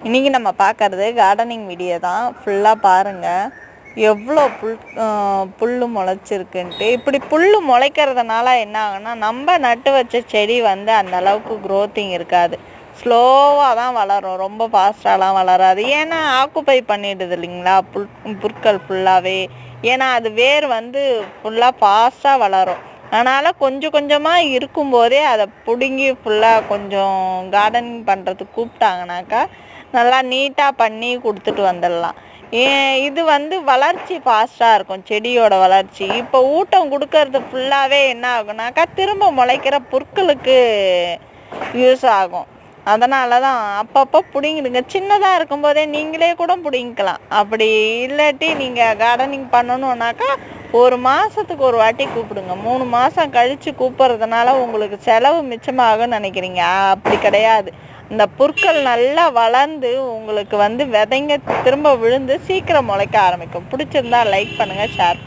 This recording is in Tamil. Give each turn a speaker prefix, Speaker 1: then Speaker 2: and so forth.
Speaker 1: இன்றைக்கி நம்ம பார்க்குறது கார்டனிங் வீடியோ தான். ஃபுல்லாக பாருங்கள் எவ்வளோ புல் முளைச்சிருக்குன்ட்டு. இப்படி புல் முளைக்கிறதுனால என்ன ஆகுன்னா, நம்ம நட்டு வச்ச செடி வந்து அந்த அளவுக்கு க்ரோத்திங் இருக்காது, ஸ்லோவாக தான் வளரும், ரொம்ப ஃபாஸ்ட்டாலாம் வளராது. ஏன்னா ஆக்குப்பை பண்ணிடுது இல்லைங்களா புற்கள் ஃபுல்லாகவே. ஏன்னா அது வேர் வந்து ஃபுல்லாக ஃபாஸ்ட்டாக வளரும். அதனால் கொஞ்சம் கொஞ்சமாக இருக்கும்போதே அதை பிடுங்கி ஃபுல்லாக கொஞ்சம் கார்டனிங் பண்ணுறதுக்கு கூப்பிட்டாங்கனாக்கா நல்லா நீட்டாக பண்ணி கொடுத்துட்டு வந்துடலாம். இது வந்து வளர்ச்சி ஃபாஸ்ட்டாக இருக்கும், செடியோட வளர்ச்சி. இப்போ ஊட்டம் கொடுக்கறது ஃபுல்லாகவே என்ன ஆகுனாக்கா திரும்ப முளைக்கிற புற்களுக்கு யூஸ் ஆகும். அதனால தான் அப்பப்போ பிடிங்கிடுங்க. சின்னதாக இருக்கும்போதே நீங்களே கூட பிடிங்கிக்கலாம். அப்படி இல்லாட்டி நீங்கள் கார்டனிங் பண்ணணுன்னாக்கா ஒரு மாதத்துக்கு ஒரு வாட்டி கூப்பிடுங்க. 3 மாதம் கழித்து கூப்பிட்றதுனால உங்களுக்கு செலவு மிச்சமாகும்னு நினைக்கிறீங்க. அப்படி கிடையாது. இந்த புற்கள் நல்லா வளர்ந்து உங்களுக்கு வந்து விதைங்க திரும்ப விழுந்து சீக்கிரம் முளைக்க ஆரம்பிக்கும். பிடிச்சிருந்தா லைக் பண்ணுங்கள், ஷேர்